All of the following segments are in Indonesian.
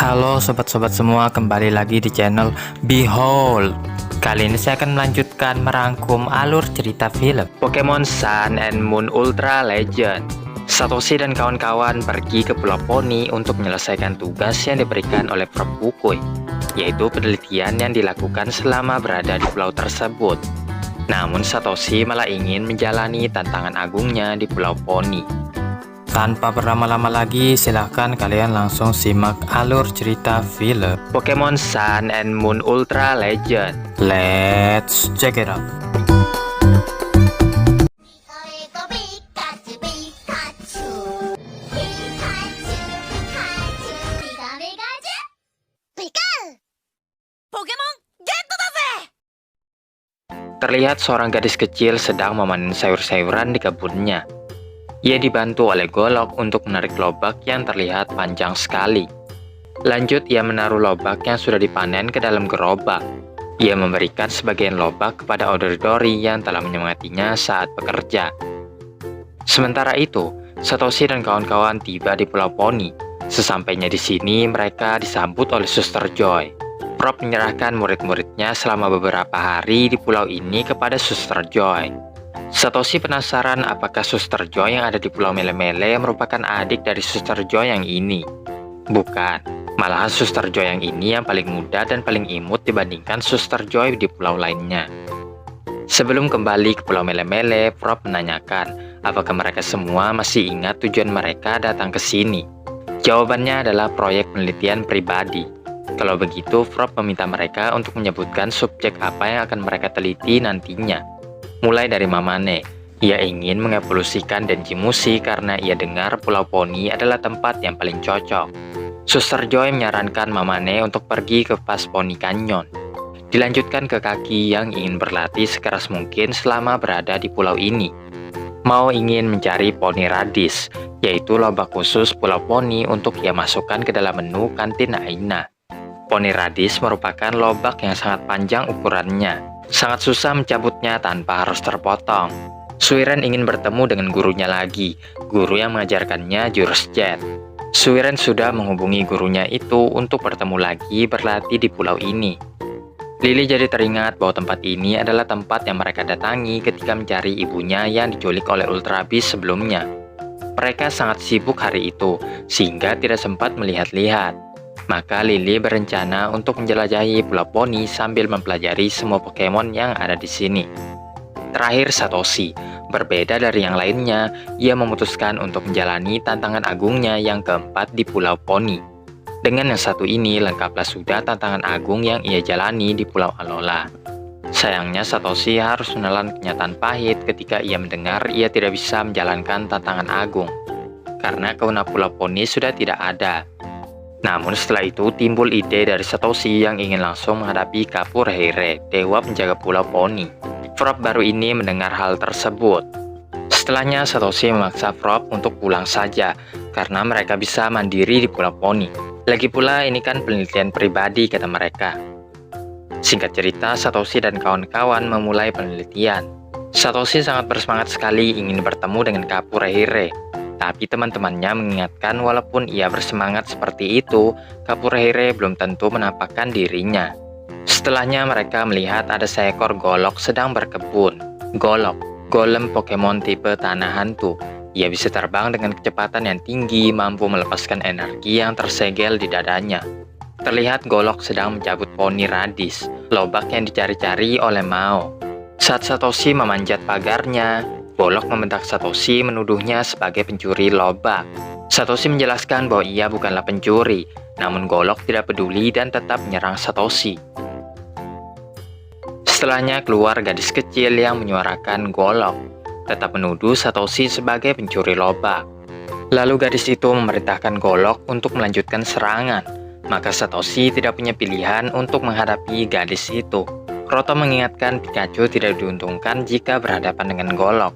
Halo sobat-sobat semua, kembali lagi di channel Behold. Kali ini saya akan melanjutkan merangkum alur cerita film Pokemon Sun and Moon Ultra Legend. Satoshi dan kawan-kawan pergi ke Pulau Poni untuk menyelesaikan tugas yang diberikan oleh Prof. Fukui, yaitu penelitian yang dilakukan selama berada di pulau tersebut. Namun Satoshi malah ingin menjalani tantangan agungnya di Pulau Poni. Tanpa berlama-lama lagi, silahkan kalian langsung simak alur cerita film Pokemon Sun and Moon Ultra Legend. Let's check it out. Terlihat seorang gadis kecil sedang memanen sayur-sayuran di kebunnya. Ia dibantu oleh Golok untuk menarik lobak yang terlihat panjang sekali. Lanjut, ia menaruh lobak yang sudah dipanen ke dalam gerobak. Ia memberikan sebagian lobak kepada Odori yang telah menyemangatinya saat bekerja. Sementara itu, Satoshi dan kawan-kawan tiba di Pulau Poni. Sesampainya di sini, mereka disambut oleh Suster Joy. Prof menyerahkan murid-muridnya selama beberapa hari di pulau ini kepada Suster Joy. Satoshi penasaran apakah Suster Joy yang ada di Pulau Mele-Mele merupakan adik dari Suster Joy yang ini. Bukan, malahan Suster Joy yang ini yang paling muda dan paling imut dibandingkan Suster Joy di pulau lainnya. Sebelum kembali ke Pulau Mele-Mele, Prof menanyakan apakah mereka semua masih ingat tujuan mereka datang ke sini. Jawabannya adalah proyek penelitian pribadi. Kalau begitu, Prof meminta mereka untuk menyebutkan subjek apa yang akan mereka teliti nantinya. Mulai dari Mamane, ia ingin mengevolusikan Denjimushi karena ia dengar Pulau Poni adalah tempat yang paling cocok. Suster Joy menyarankan Mamane untuk pergi ke Pas Poni Canyon. Dilanjutkan ke Kaki yang ingin berlatih sekeras mungkin selama berada di pulau ini. Mao ingin mencari Poni Radis, yaitu lobak khusus Pulau Poni untuk ia masukkan ke dalam menu kantin Aina. Poni Radis merupakan lobak yang sangat panjang ukurannya. Sangat susah mencabutnya tanpa harus terpotong. Suiren ingin bertemu dengan gurunya lagi, guru yang mengajarkannya jurus jet. Suiren sudah menghubungi gurunya itu untuk bertemu lagi berlatih di pulau ini. Lily jadi teringat bahwa tempat ini adalah tempat yang mereka datangi ketika mencari ibunya yang diculik oleh Ultra Beast sebelumnya. Mereka sangat sibuk hari itu, sehingga tidak sempat melihat-lihat. Maka Lily berencana untuk menjelajahi Pulau Poni sambil mempelajari semua Pokemon yang ada di sini. Terakhir Satoshi, berbeda dari yang lainnya, ia memutuskan untuk menjalani tantangan agungnya yang keempat di Pulau Poni. Dengan yang satu ini, lengkaplah sudah tantangan agung yang ia jalani di Pulau Alola. Sayangnya Satoshi harus menelan kenyataan pahit ketika ia mendengar ia tidak bisa menjalankan tantangan agung, karena keuna Pulau Poni sudah tidak ada. Namun setelah itu timbul ide dari Satoshi yang ingin langsung menghadapi Kapurheire, dewa penjaga Pulau Poni. Prof baru ini mendengar hal tersebut. Setelahnya Satoshi memaksa Prof untuk pulang saja, karena mereka bisa mandiri di Pulau Poni. Lagi pula ini kan penelitian pribadi, kata mereka. Singkat cerita, Satoshi dan kawan-kawan memulai penelitian. Satoshi sangat bersemangat sekali ingin bertemu dengan Kapurheire. Tapi teman-temannya mengingatkan walaupun ia bersemangat seperti itu, Kapurheire belum tentu menampakkan dirinya. Setelahnya mereka melihat ada seekor Golok sedang berkebun. Golok, golem Pokemon tipe tanah hantu. Ia bisa terbang dengan kecepatan yang tinggi, mampu melepaskan energi yang tersegel di dadanya. Terlihat Golok sedang mencabut Poni Radis, lobak yang dicari-cari oleh Mao. Saat Satoshi memanjat pagarnya, Golok membentak Satoshi menuduhnya sebagai pencuri lobak. Satoshi menjelaskan bahwa ia bukanlah pencuri, namun Golok tidak peduli dan tetap menyerang Satoshi. Setelahnya keluar gadis kecil yang menyuarakan Golok, tetap menuduh Satoshi sebagai pencuri lobak. Lalu gadis itu memerintahkan Golok untuk melanjutkan serangan, maka Satoshi tidak punya pilihan untuk menghadapi gadis itu. Roto mengingatkan Pikachu tidak diuntungkan jika berhadapan dengan Golok.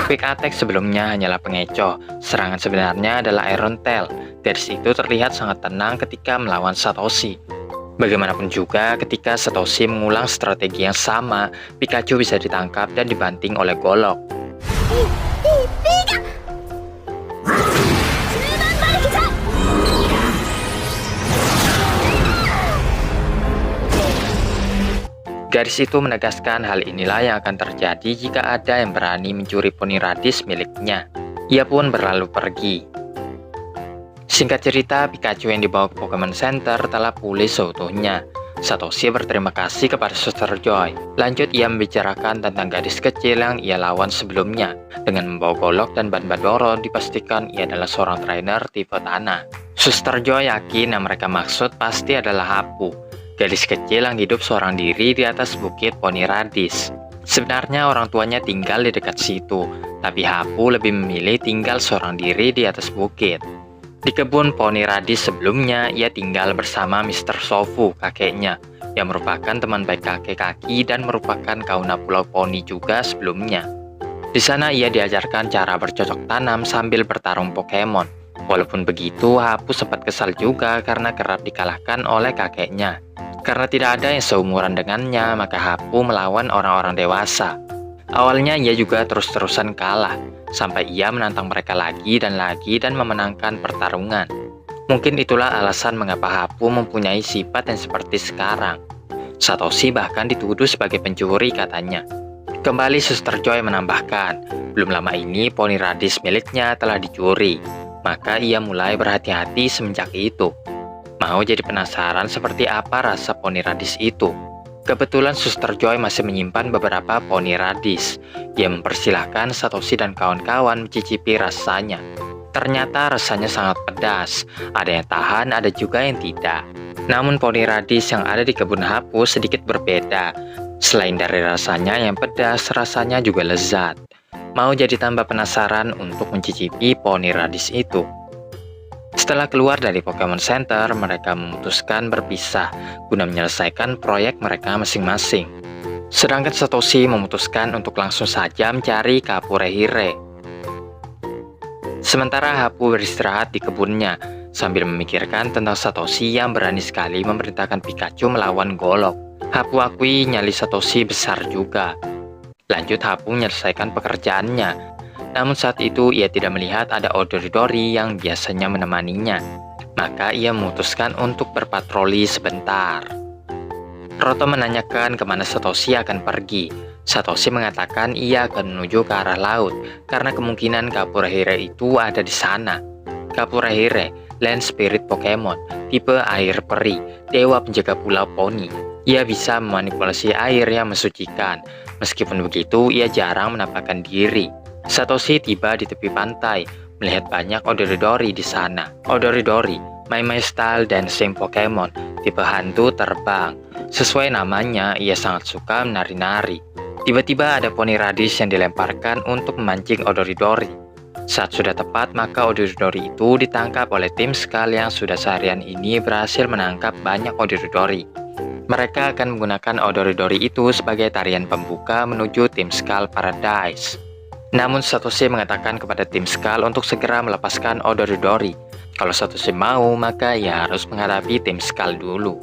Quick Attack sebelumnya hanyalah pengecoh, serangan sebenarnya adalah Iron Tail. Gadis itu terlihat sangat tenang ketika melawan Satoshi. Bagaimanapun juga, ketika Satoshi mengulang strategi yang sama, Pikachu bisa ditangkap dan dibanting oleh Golok. Garis itu menegaskan hal inilah yang akan terjadi jika ada yang berani mencuri poni radis miliknya. Ia pun berlalu pergi. Singkat cerita, Pikachu yang dibawa ke Pokemon Center telah pulih seutuhnya. Satoshi berterima kasih kepada Suster Joy. Lanjut, ia membicarakan tentang gadis kecil yang ia lawan sebelumnya. Dengan membawa Golok dan Banbadoro, dipastikan ia adalah seorang trainer tipe tanah. Suster Joy yakin yang mereka maksud pasti adalah Hapu, gadis kecil yang hidup seorang diri di atas bukit Poni Radis. Sebenarnya orang tuanya tinggal di dekat situ, tapi Hapu lebih memilih tinggal seorang diri di atas bukit. Di kebun Poni Radis sebelumnya, ia tinggal bersama Mr. Sofu, kakeknya, yang merupakan teman baik kakek Kaki dan merupakan kauna Pulau Poni juga sebelumnya. Di sana ia diajarkan cara bercocok tanam sambil bertarung Pokemon. Walaupun begitu, Hapu sempat kesal juga karena kerap dikalahkan oleh kakeknya. Karena tidak ada yang seumuran dengannya, maka Hapu melawan orang-orang dewasa. Awalnya ia juga terus-terusan kalah, sampai ia menantang mereka lagi dan memenangkan pertarungan. Mungkin itulah alasan mengapa Hapu mempunyai sifat yang seperti sekarang. Satoshi bahkan dituduh sebagai pencuri katanya. Kembali Suster Joy menambahkan, belum lama ini poni radis miliknya telah dicuri, maka ia mulai berhati-hati semenjak itu. Mau jadi penasaran seperti apa rasa poni radis itu? Kebetulan Suster Joy masih menyimpan beberapa poni radis. Ia mempersilahkan Satoshi dan kawan-kawan mencicipi rasanya. Ternyata rasanya sangat pedas. Ada yang tahan, ada juga yang tidak. Namun poni radis yang ada di kebun Hapu sedikit berbeda. Selain dari rasanya yang pedas, rasanya juga lezat. Mau jadi tambah penasaran untuk mencicipi poni radis itu. Setelah keluar dari Pokemon Center, mereka memutuskan berpisah guna menyelesaikan proyek mereka masing-masing. Sedangkan Satoshi memutuskan untuk langsung saja mencari Kapurehire. Sementara Hapu beristirahat di kebunnya, sambil memikirkan tentang Satoshi yang berani sekali memerintahkan Pikachu melawan Golok. Hapu akui nyali Satoshi besar juga. Lanjut, Hapu menyelesaikan pekerjaannya. Namun saat itu ia tidak melihat ada Odoridori yang biasanya menemaninya. Maka ia memutuskan untuk berpatroli sebentar. Roto menanyakan kemana Satoshi akan pergi. Satoshi mengatakan ia akan menuju ke arah laut, karena kemungkinan Kapurehire itu ada di sana. Kapurehire, land spirit Pokemon, tipe air peri, dewa penjaga pulau Poni. Ia bisa memanipulasi air yang mensucikan. Meskipun begitu, ia jarang menampakkan diri. Satoshi tiba di tepi pantai, melihat banyak Odoridori di sana. Odoridori, My Style Dancing Pokemon, tipe hantu terbang. Sesuai namanya, ia sangat suka menari-nari. Tiba-tiba ada poni radis yang dilemparkan untuk memancing Odoridori. Saat sudah tepat, maka Odoridori itu ditangkap oleh tim Skal yang sudah seharian ini berhasil menangkap banyak Odoridori. Mereka akan menggunakan Odoridori itu sebagai tarian pembuka menuju tim Skal Paradise. Namun Satoshi mengatakan kepada tim Skal untuk segera melepaskan Odoridori. Kalau Satoshi mau, maka ia harus menghadapi tim Skal dulu.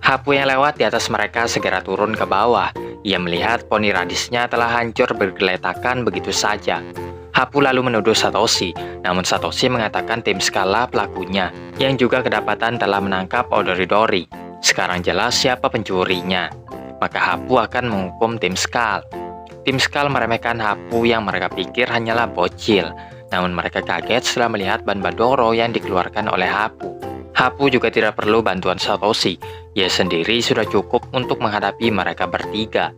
Hapu yang lewat di atas mereka segera turun ke bawah. Ia melihat poni radisnya telah hancur bergeletakan begitu saja. Hapu lalu menuduh Satoshi, namun Satoshi mengatakan tim Skal lah pelakunya, yang juga kedapatan telah menangkap Odoridori. Sekarang jelas siapa pencurinya. Maka Hapu akan menghukum tim Skal. Tim Skal meremehkan Hapu yang mereka pikir hanyalah bocil. Namun mereka kaget setelah melihat Banbadoro yang dikeluarkan oleh Hapu. Hapu juga tidak perlu bantuan Satoshi. Ia sendiri sudah cukup untuk menghadapi mereka bertiga.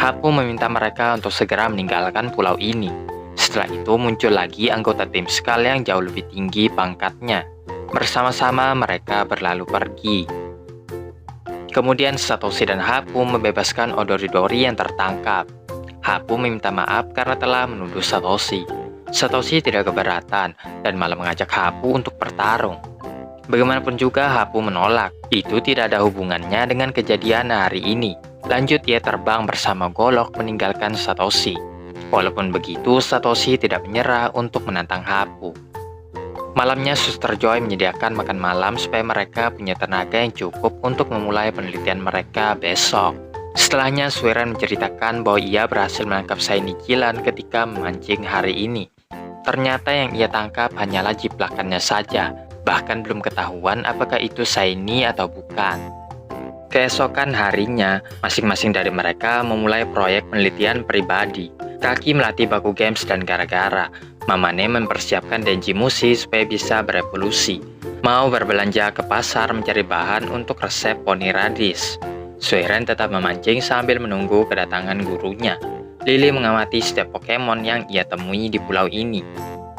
Hapu meminta mereka untuk segera meninggalkan pulau ini. Setelah itu muncul lagi anggota tim Skal yang jauh lebih tinggi pangkatnya. Bersama-sama mereka berlalu pergi. Kemudian Satoshi dan Hapu membebaskan Odoridori yang tertangkap. Hapu meminta maaf karena telah menuduh Satoshi. Satoshi tidak keberatan dan malah mengajak Hapu untuk bertarung. Bagaimanapun juga Hapu menolak. Itu tidak ada hubungannya dengan kejadian hari ini. Lanjut ia terbang bersama Golok meninggalkan Satoshi. Walaupun begitu, Satoshi tidak menyerah untuk menantang Hapu. Malamnya Suster Joy menyediakan makan malam supaya mereka punya tenaga yang cukup untuk memulai penelitian mereka besok. Setelahnya Suiren menceritakan bahwa ia berhasil menangkap Shiny Jilan ketika memancing hari ini. Ternyata yang ia tangkap hanyalah jiplakannya saja, bahkan belum ketahuan apakah itu Shiny atau bukan. Keesokan harinya, masing-masing dari mereka memulai proyek penelitian pribadi. Kaki melatih Baku Games dan Gara-Gara. Mamane mempersiapkan Denji Mushi supaya bisa berevolusi. Mau berbelanja ke pasar mencari bahan untuk resep poni radis. Suiren tetap memancing sambil menunggu kedatangan gurunya. Lily mengamati setiap Pokemon yang ia temui di pulau ini.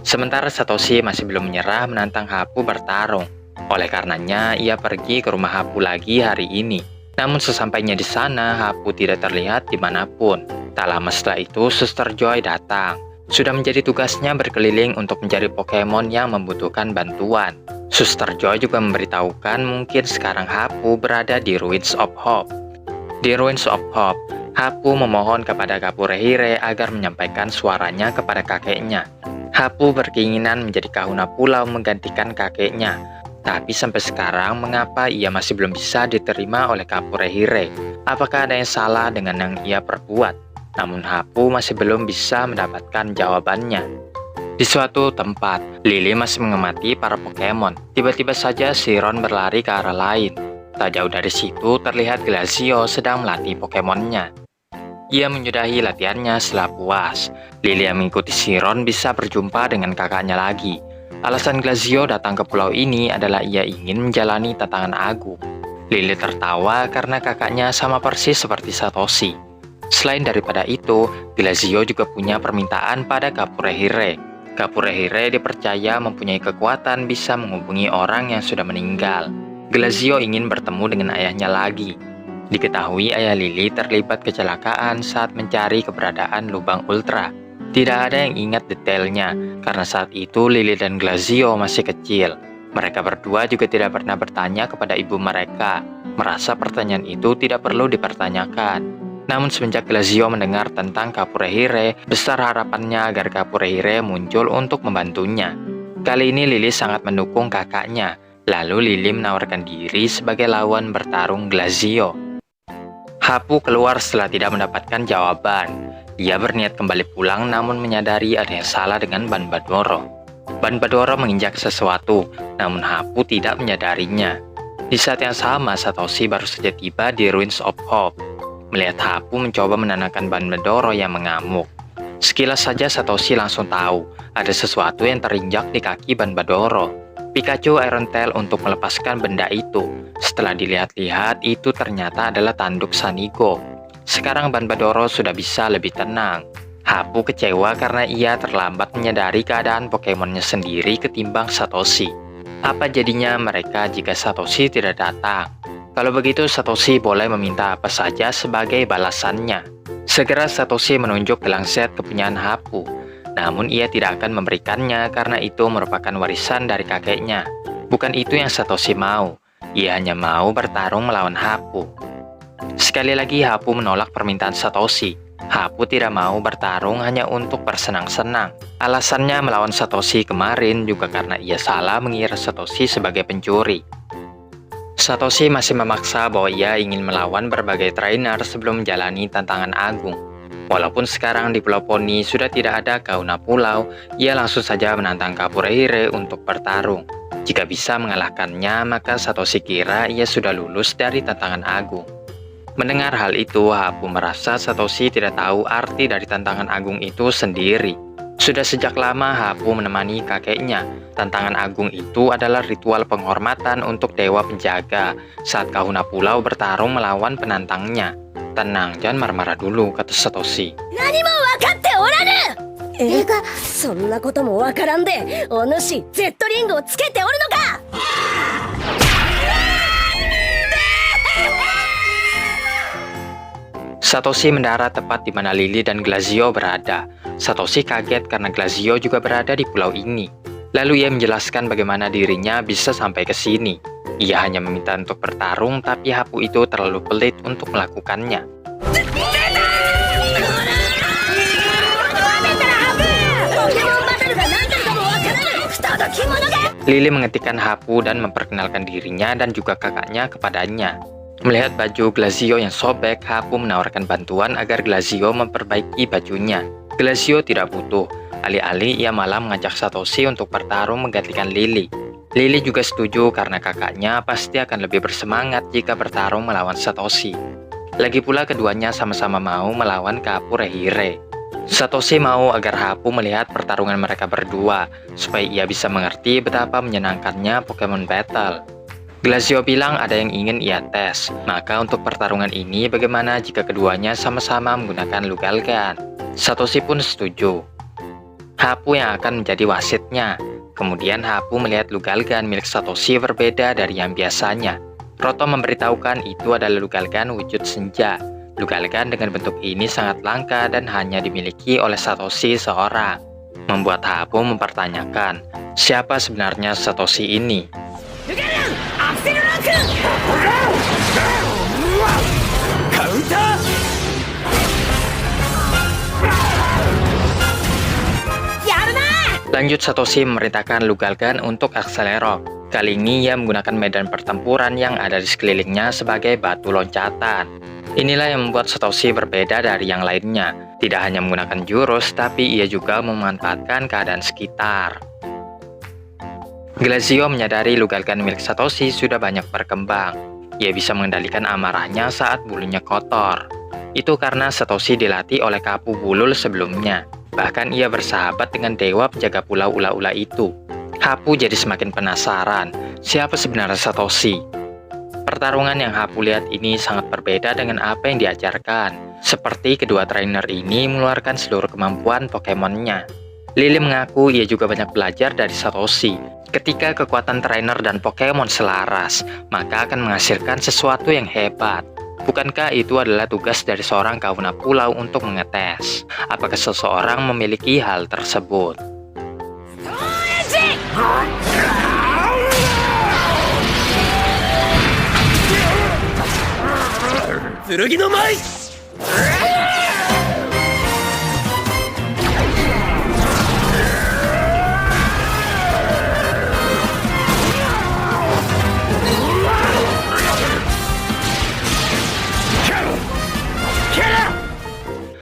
Sementara Satoshi masih belum menyerah menantang Hapu bertarung. Oleh karenanya, ia pergi ke rumah Hapu lagi hari ini. Namun sesampainya di sana, Hapu tidak terlihat dimanapun. Tak lama setelah itu, Suster Joy datang. Sudah menjadi tugasnya berkeliling untuk mencari Pokemon yang membutuhkan bantuan. Suster Joy juga memberitahukan mungkin sekarang Hapu berada di Ruins of Hope. Di Ruins of Hope, Hapu memohon kepada Kapurehire agar menyampaikan suaranya kepada kakeknya. Hapu berkeinginan menjadi kahuna pulau menggantikan kakeknya. Tapi sampai sekarang, mengapa ia masih belum bisa diterima oleh Kapurehire? Apakah ada yang salah dengan yang ia perbuat? Namun Hapu masih belum bisa mendapatkan jawabannya. Di suatu tempat, Lily masih mengamati para Pokemon. Tiba-tiba saja Chiron berlari ke arah lain. Tak jauh dari situ terlihat Glacio sedang melatih Pokemonnya. Ia menyudahi latihannya setelah puas. Lily yang mengikuti Chiron bisa berjumpa dengan kakaknya lagi. Alasan Glacio datang ke pulau ini adalah ia ingin menjalani tantangan agung. Lily tertawa karena kakaknya sama persis seperti Satoshi. Selain daripada itu, Glacio juga punya permintaan pada Kapurehire. Kapurehire dipercaya mempunyai kekuatan bisa menghubungi orang yang sudah meninggal. Glacio ingin bertemu dengan ayahnya lagi. Diketahui ayah Lily terlibat kecelakaan saat mencari keberadaan lubang ultra. Tidak ada yang ingat detailnya, karena saat itu Lily dan Glacio masih kecil. Mereka berdua juga tidak pernah bertanya kepada ibu mereka, merasa pertanyaan itu tidak perlu dipertanyakan. Namun semenjak Glacio mendengar tentang Kapurehire, besar harapannya agar Kapurehire muncul untuk membantunya. Kali ini Lily sangat mendukung kakaknya, lalu Lily menawarkan diri sebagai lawan bertarung Glacio. Hapu keluar setelah tidak mendapatkan jawaban. Ia berniat kembali pulang namun menyadari ada yang salah dengan Banbadoro. Banbadoro menginjak sesuatu, namun Hapu tidak menyadarinya. Di saat yang sama, Satoshi baru saja tiba di Ruins of Hope. Melihat Hapu mencoba menenangkan Banbadoro yang mengamuk. Sekilas saja Satoshi langsung tahu ada sesuatu yang terinjak di kaki Banbadoro. Pikachu Iron Tail untuk melepaskan benda itu. Setelah dilihat-lihat, itu ternyata adalah tanduk Sanigo. Sekarang Banbadoro sudah bisa lebih tenang. Hapu kecewa karena ia terlambat menyadari keadaan Pokemonnya sendiri ketimbang Satoshi. Apa jadinya mereka jika Satoshi tidak datang? Kalau begitu Satoshi boleh meminta apa saja sebagai balasannya. Segera Satoshi menunjuk gelang set kepunyaan Hapu. Namun ia tidak akan memberikannya karena itu merupakan warisan dari kakeknya. Bukan itu yang Satoshi mau. Ia hanya mau bertarung melawan Hapu. Sekali lagi Hapu menolak permintaan Satoshi. Hapu tidak mau bertarung hanya untuk bersenang-senang. Alasannya melawan Satoshi kemarin juga karena ia salah mengira Satoshi sebagai pencuri. Satoshi masih memaksa bahwa ia ingin melawan berbagai trainer sebelum menjalani tantangan agung. Walaupun sekarang di Pulau Poni sudah tidak ada kahuna pulau, ia langsung saja menantang Kapurehire untuk bertarung. Jika bisa mengalahkannya, maka Satoshi kira ia sudah lulus dari tantangan agung. Mendengar hal itu, Hapu merasa Satoshi tidak tahu arti dari tantangan agung itu sendiri. Sudah sejak lama Hapu menemani kakeknya. Tantangan agung itu adalah ritual penghormatan untuk dewa penjaga saat kahuna pulau bertarung melawan penantangnya. Tenang, jangan marah-marah dulu, kata Satoshi. Satoshi mendarat tepat di mana Lily dan Glacio berada. Satoshi kaget karena Glacio juga berada di pulau ini. Lalu ia menjelaskan bagaimana dirinya bisa sampai ke sini. Ia hanya meminta untuk bertarung, tapi Hapu itu terlalu pelit untuk melakukannya. Lily mengetikkan Hapu dan memperkenalkan dirinya dan juga kakaknya kepadanya. Melihat baju Glazio yang sobek, Hapu menawarkan bantuan agar Glazio memperbaiki bajunya. Glazio tidak butuh. Alih-alih ia malah mengajak Satoshi untuk bertarung menggantikan Lily. Lily juga setuju karena kakaknya pasti akan lebih bersemangat jika bertarung melawan Satoshi. Lagi pula keduanya sama-sama mau melawan Kapurehire. Satoshi mau agar Hapu melihat pertarungan mereka berdua, supaya ia bisa mengerti betapa menyenangkannya Pokemon Battle. Glazio bilang ada yang ingin ia tes, maka untuk pertarungan ini bagaimana jika keduanya sama-sama menggunakan Lugalgan? Satoshi pun setuju. Hapu yang akan menjadi wasitnya. Kemudian Hapu melihat Lugalgan milik Satoshi berbeda dari yang biasanya. Roto memberitahukan itu adalah Lugalgan wujud senja. Lugalgan dengan bentuk ini sangat langka dan hanya dimiliki oleh Satoshi seorang. Membuat Hapu mempertanyakan, siapa sebenarnya Satoshi ini? Lanjut, Satoshi memerintahkan Lugalgan untuk akselerok. Kali ini ia menggunakan medan pertempuran yang ada di sekelilingnya sebagai batu loncatan. Inilah yang membuat Satoshi berbeda dari yang lainnya. Tidak hanya menggunakan jurus, tapi ia juga memanfaatkan keadaan sekitar. Glazio menyadari Lugalgan milik Satoshi sudah banyak berkembang. Ia bisa mengendalikan amarahnya saat bulunya kotor. Itu karena Satoshi dilatih oleh Kapu Bulul sebelumnya. Bahkan ia bersahabat dengan dewa penjaga pulau ula-ula itu. Hapu jadi semakin penasaran, siapa sebenarnya Satoshi? Pertarungan yang Hapu lihat ini sangat berbeda dengan apa yang diajarkan. Seperti kedua trainer ini mengeluarkan seluruh kemampuan Pokemonnya. Lily mengaku ia juga banyak belajar dari Satoshi. Ketika kekuatan trainer dan Pokemon selaras, maka akan menghasilkan sesuatu yang hebat. Bukankah itu adalah tugas dari seorang kauna pulau untuk mengetes apakah seseorang memiliki hal tersebut?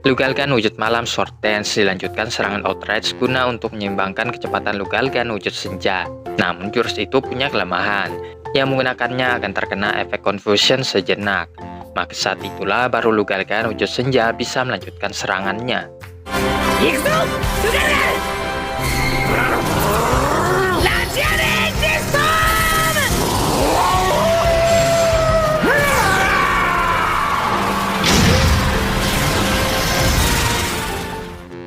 Lugalgan wujud malam Sword Dance dilanjutkan serangan Outrage guna untuk menyeimbangkan kecepatan Lugalgan wujud senja. Namun jurus itu punya kelemahan. Yang menggunakannya akan terkena efek Confusion sejenak. Maka saat itulah baru Lugalgan wujud senja bisa melanjutkan serangannya.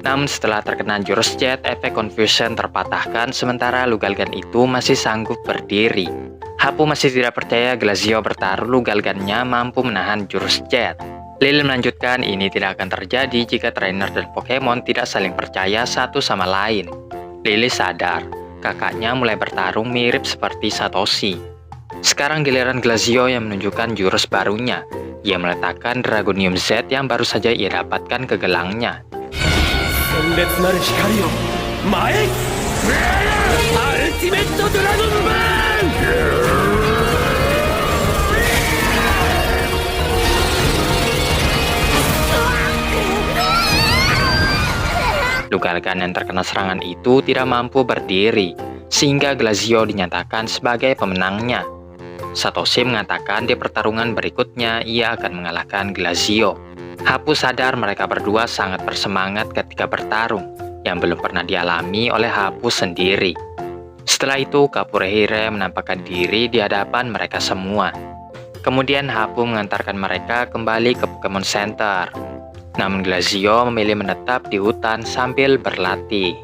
Namun setelah terkena jurus Jet, efek Confusion terpatahkan sementara Lugalgan itu masih sanggup berdiri. Hapu masih tidak percaya Glazio bertaruh Lugalgannya mampu menahan jurus Jet. Lily melanjutkan ini tidak akan terjadi jika trainer dan Pokemon tidak saling percaya satu sama lain. Lily sadar, kakaknya mulai bertarung mirip seperti Satoshi. Sekarang giliran Glazio yang menunjukkan jurus barunya. Ia meletakkan Dragonium Z yang baru saja ia dapatkan ke gelangnya. Lugalgan yang terkena serangan itu tidak mampu berdiri, sehingga Glazio dinyatakan sebagai pemenangnya. Satoshi mengatakan di pertarungan berikutnya ia akan mengalahkan Glazio. Hapu sadar mereka berdua sangat bersemangat ketika bertarung, yang belum pernah dialami oleh Hapu sendiri. Setelah itu, Kapurehire menampakkan diri di hadapan mereka semua. Kemudian Hapu mengantarkan mereka kembali ke Pokemon Center. Namun Glazio memilih menetap di hutan sambil berlatih.